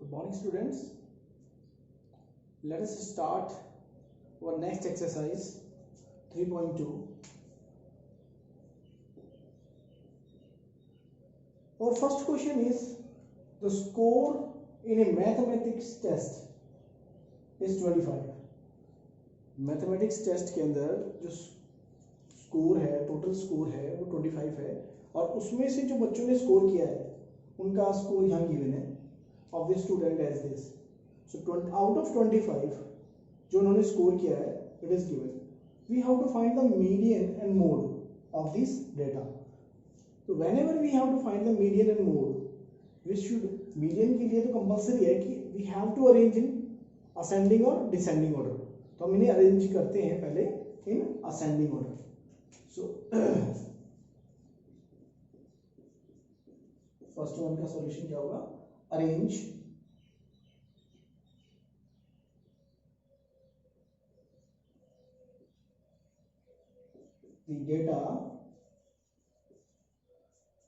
Good morning, students. Let us start our next exercise 3.2. Our first question is the score in a mathematics test is 25. Mathematics test के अंदर जो score है, total score है वो 25 है और उसमें से जो बच्चों ने स्कोर किया है उनका स्कोर यहाँ गिवन है of the student age this. So out of 25 जो उन्होंने स्कोर किया है it is given. We have to find the median and mode of this data. तो whenever we have to find the median and mode we should, median के लिए तो compulsory है कि we have to arrange in ascending और descending order. तो हम इन्हें अरेंज करते हैं पहले in ascending order. So first one का सॉल्यूशन क्या होगा? Arrange the data,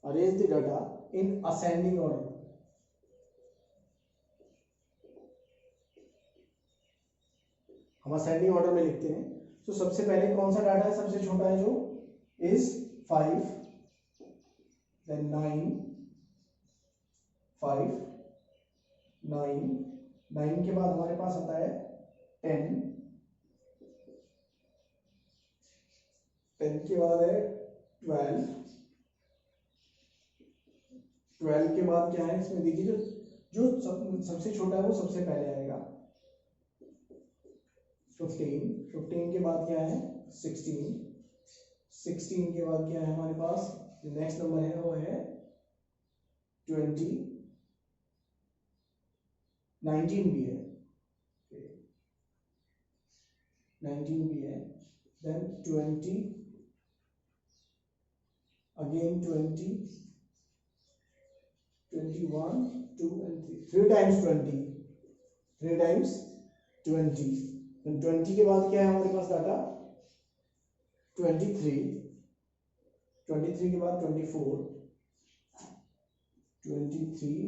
arrange the data in ascending order. हम असेंडिंग ऑर्डर में लिखते हैं. तो सबसे पहले कौन सा डाटा है सबसे छोटा है जो इज 5, देन 9, 5, 9 के बाद हमारे पास आता है 10 के बाद है 12 के बाद क्या है इसमें देखिए जो सबसे छोटा है वो सबसे पहले आएगा. 15 के बाद क्या है 16 के बाद क्या है हमारे पास जो नेक्स्ट नंबर है वो है 20, 19 भी है, 19 भी है, then 20, again 20, 21, 2 and 3. 3 times 20. Then 20 के बाद क्या है हमारे पास डाटा 23 के बाद 24, 24,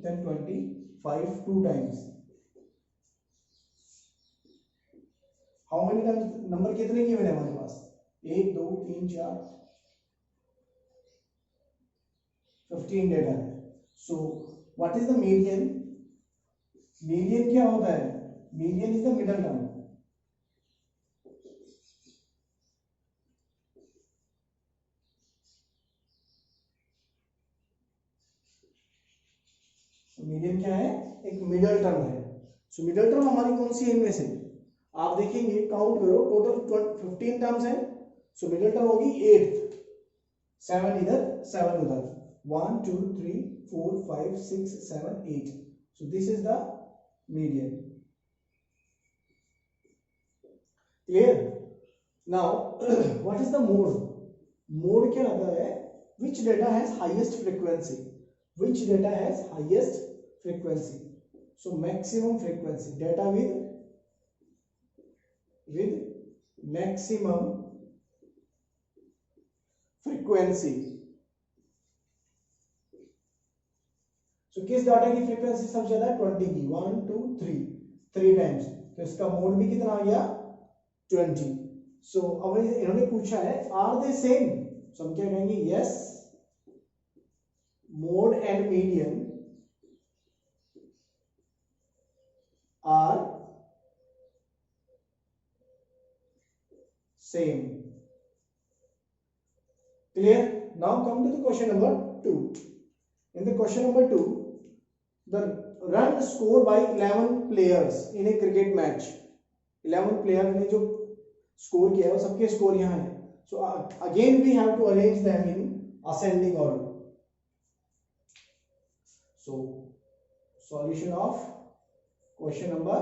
then 25 2 times. How many times number कितने गिवन है हमारे पास? 1 2 3 4 15 डेटा है. So what is the median? Median क्या होता है? Median is the middle term. Median क्या है? एक मिडल टर्म है. सो मिडल टर्म हमारी कौन सी है इनमें से? आप देखेंगे काउंट करो, टोटल 15 टर्म्स है. सो मिडल टर्म होगी 8th, 7 इधर 7 उधर, 1 2 3 4 5 6 7 8. So this is the median. Clear? Now what is the mode? Mode क्या आता है? Which data has highest frequency? Which data has highest frequency? So maximum frequency, data with maximum frequency. तो किस data की frequency सबसे ज्यादा है? 20 की. 1 2 3 टाइम्स. तो इसका मोड भी कितना आ गया? 20. सो अब इन्होंने पूछा है आर दे सेम. सो हम क्या कहेंगे? Yes, mode and median are same. Clear? Now come to the question number 2. In the question number 2, the run score by 11 players in a cricket match. 11 player ने जो score किया है वो सबके score यहाँ है. So again we have to arrange them in ascending order. So solution of question number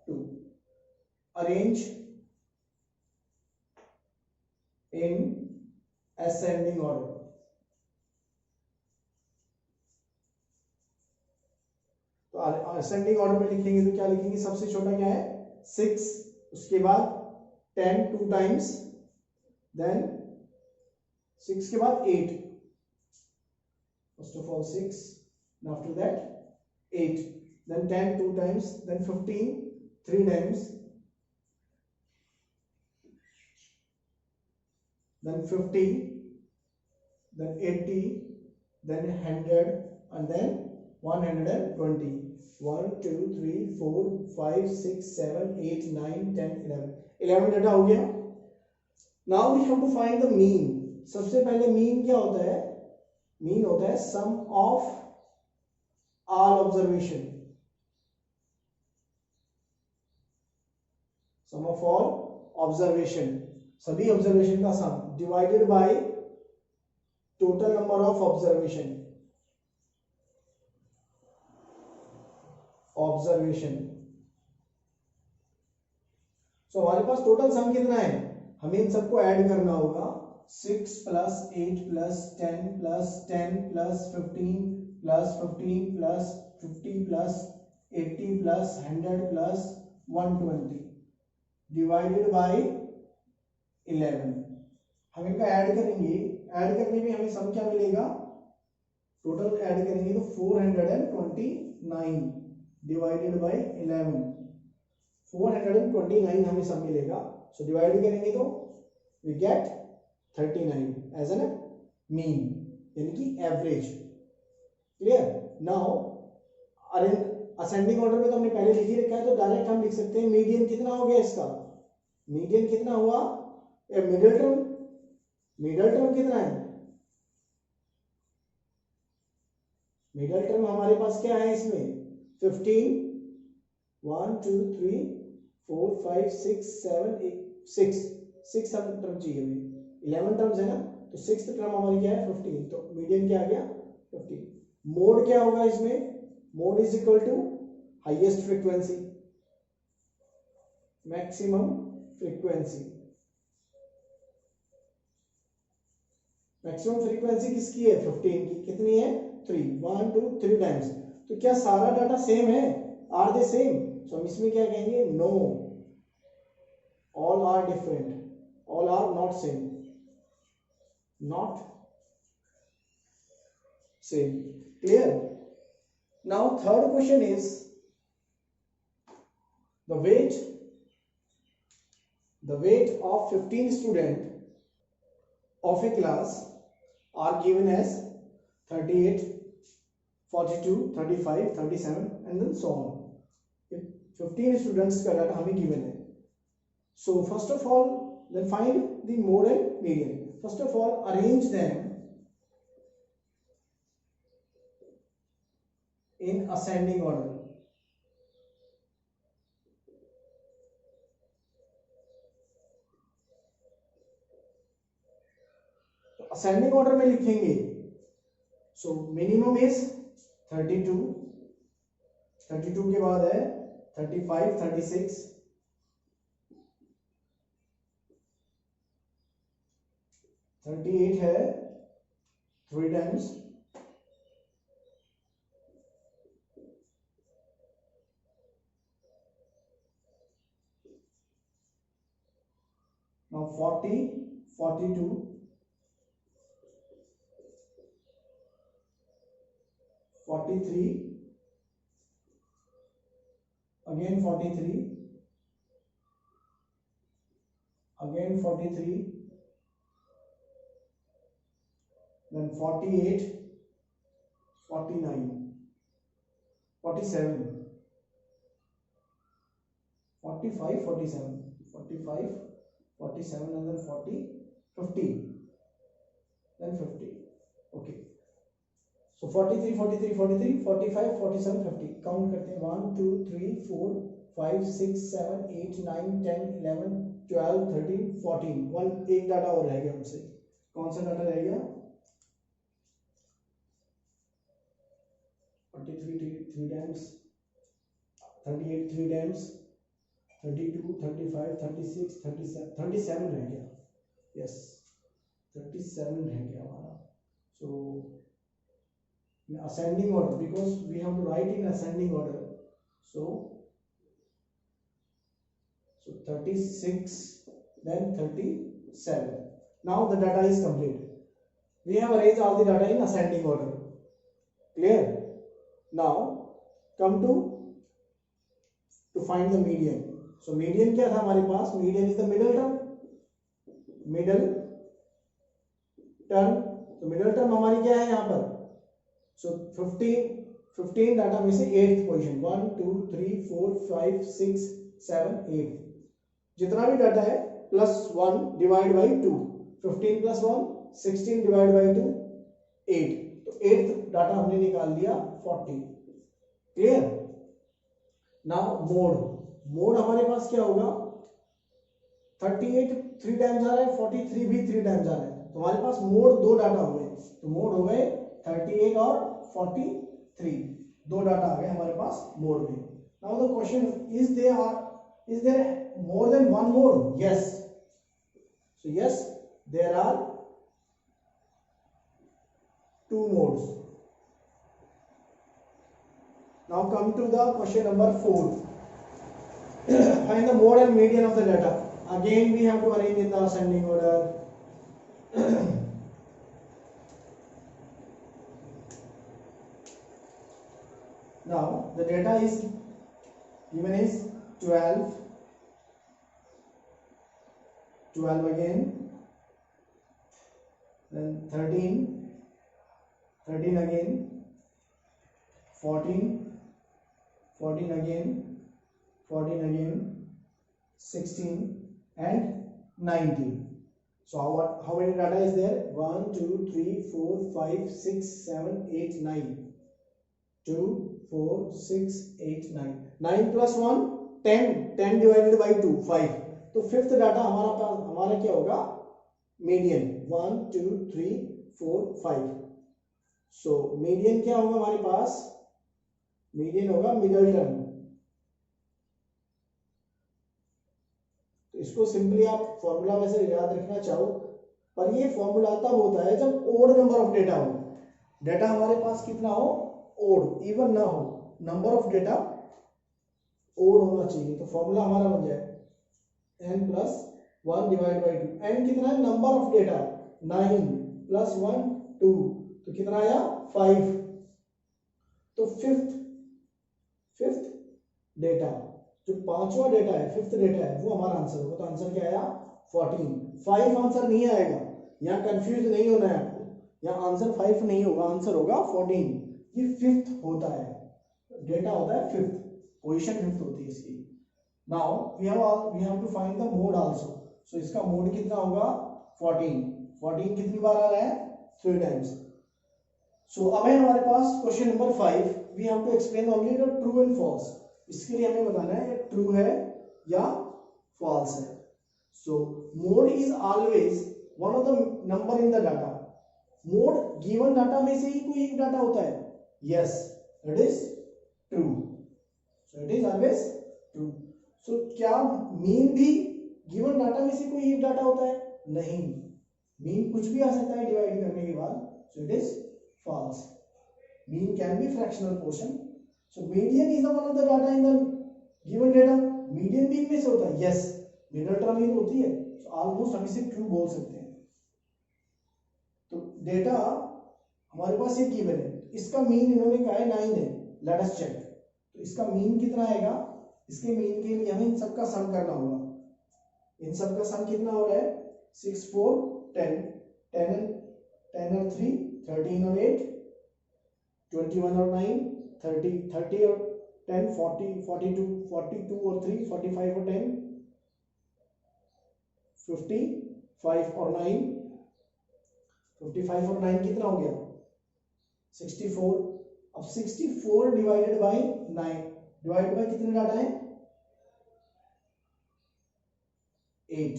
2, arrange in ascending order. तो ascending order में लिखेंगे तो क्या लिखेंगे? सबसे छोटा क्या है? 6, उसके बाद 10 2 टाइम्स, देन 6 के बाद 8, first of all 6, after that 8, then 10 2 times, then 15 3 times, then 50, then 80, then 100, and then 120. 1 2 3 4 5 6 7 8 9 10 11 data हो गया. Now we have to find the mean. सबसे पहले मीन क्या होता है? मीन होता है sum of all observation, sum of all observation, सभी ऑब्जर्वेशन का sum divided by total number of observation. So हमारे पास टोटल सम कितना है? हमें इन सबको ऐड करना होगा. 6 plus 8 plus 10 plus 10 plus 15 plus 15 plus 50 plus 80 plus 100 plus 120 divided by 11. हम इनका ऐड करेंगे. ऐड करने में हमें सम क्या मिलेगा? टोटल ऐड करेंगे तो 429 डिवाइडेड बाय 11. 429 हमें सम मिलेगा. सो डिवाइड करेंगे तो we get 39 as an mean, यानी कि average. Clear? Now ascending order में तो हमने पहले लिख ही रखा है, तो डायरेक्ट हम लिख सकते हैं मीडियन कितना हो गया इसका. मीडियन कितना हुआ? Middle term. मिडिल टर्म कितना है? मिडिल टर्म हमारे पास क्या है इसमें? 15 1 2 3 4 5 6 7 8 6 टर्म चाहिए हमें. 11 टर्म्स है ना, तो 6th टर्म हमारी क्या है? 15. तो मीडियन क्या आ गया? 15. मोड क्या होगा इसमें? Mode is equal to highest frequency, maximum frequency. Maximum frequency किसकी है? 15 की. कितनी है? 3. 1 2 3 टाइम्स. तो क्या सारा डाटा सेम है? Are they same? सो हम इसमें क्या कहेंगे? No, all are different, all are not same, not same. Clear? Now third question is the weight of 15 student of a class are given as 38 42 35 37 and then so on. 15 students का data हमें given है. So first of all, then find the mode and median. First of all, arrange them in ascending order. Ascending order में लिखेंगे. So minimum is 32, 32 के बाद है 35 36 38 है 3 times, now 40 42 43 again 43 again 43 then 48 49 47 45 47 45 47 and then 40 50 then 50. Okay, so 43 43 43 45 47 50 count करते हैं. 1 2 3 4 5 6 7 8 9 10 11 12 13 14. One एक data और रह गया हमसे. कौन सा डाटा रह गया? 43 3 times, 38 3 times, 32 35 36 37 रह गया. यस, 37 रह गया हमारा. सो in ascending order, because we have to write in ascending order, so 36 then 37. Now the data is complete. We have arranged all the data in ascending order. Clear? Now come to find the median. So median क्या था हमारे पास, median is the middle term, तो middle term हमारी क्या है यहाँ पर, सो 15 data में से 8th पोजीशन, 1 2 3 4 5 6 7 8, जितना भी डाटा है plus 1 divide by 2, 15 plus 1 16 divide by 2 8, तो 8th डाटा हमने निकाल दिया 40। क्लियर। नाउ मोड हमारे पास क्या होगा, 38 3 टाइम्स आ रहा है, 43 भी 3 टाइम्स आ रहा है, तो हमारे पास मोड 2 डाटा हो गए, तो मोड हो गए 38 और 43, 2 डाटा आ गए हमारे पास मोड में। Now the question is there more than one mode, yes, so yes there are 2 modes. Now come to the question number 4. Find the mode and median of the data. Again we have to arrange in the ascending order. Now the data is given is 12 again, then 13 again, 14 again, 16 and 19. So how many data is there? 1 2 3 4 5 6 7 8 9, 2 4 6 8 9, 9 plus 1 10 divided by 2 5, तो 5th data हमारा क्या होगा, median 1 2 3 4 5। So median क्या होगा हमारे पास, median होगा middle term. तो इसको सिंपली आप फॉर्मूला वैसे याद रखना चाहो, पर ये फॉर्मूला तब होता है जब ओड नंबर ऑफ डेटा हो, डेटा हमारे पास कितना हो, ओड, इवन ना हो, नंबर ऑफ डेटा ओड होना चाहिए, तो फॉर्मूला हमारा बन जाए n plus 1 divide by 2। n कितना है, नंबर ऑफ डेटा, 9 प्लस 1 2, तो कितना आया 5, तो फिफ्थ डेटा, जो 5वां डेटा है, 5th डेटा है, वो हमारा आंसर होगा, तो आंसर क्या आया 14। 5 आंसर नहीं आएगा, यहाँ कंफ्यूज नहीं होना है आपको, यहाँ आंसर 5 नहीं होगा, आंसर होगा 14। ये 5th होता है, डेटा होता है 5th, पोजीशन 5th होती है इसकी। Now we have to find the mode also, so इसका मोड कितना होगा 14 कितनी बार आ रहा है, 3 टाइम्स। सो अब है हमारे पास question number 5, we have to explain only the true and false. इसके लिए हमें बताना है ट्रू है या फॉल्स है। So mode is always one of the number in the data, mode given data में से ही कोई एक डाटा होता है, yes it is true, so it is always true. So क्या मीन भी गिवन डाटा में से कोई एक डाटा होता है, नहीं, मीन कुछ भी आ सकता है डिवाइड करने के बाद, सो it is false. Mean can be fractional portion. So median is the one of the data in the given data. Median भी इनमें से होता है, yes. मिडल टर्म ही होती है, so almost हम इसे ट्रू बोल सकते हैं। तो डेटा हमारे पास ये गिवन है, इसका मीन इन्होंने कहा है 9 है, लेट अस चेक। तो इसका मीन कितना आएगा, इसके मीन के लिए हमें इन सबका सम करना होगा। इन सबका सम कितना हो रहा है, 6 4 10 10 और 3 13 और 8 21 और 9 30 और 10 40 42 और 3 45 और 10 55 और 9 55 और 9 कितना हो गया 64। अब 64 डिवाइडेड बाय 9, डिवाइड बाय कितने डाटा है 8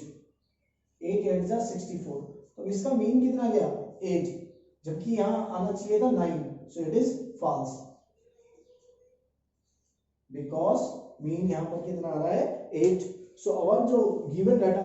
8 जा 64, तो इसका मीन कितना गया 8, जबकि यहां आना चाहिए था 9, so it is false, because mean यहां पर कितना आ रहा है 8। सो और जो गिवन डाटा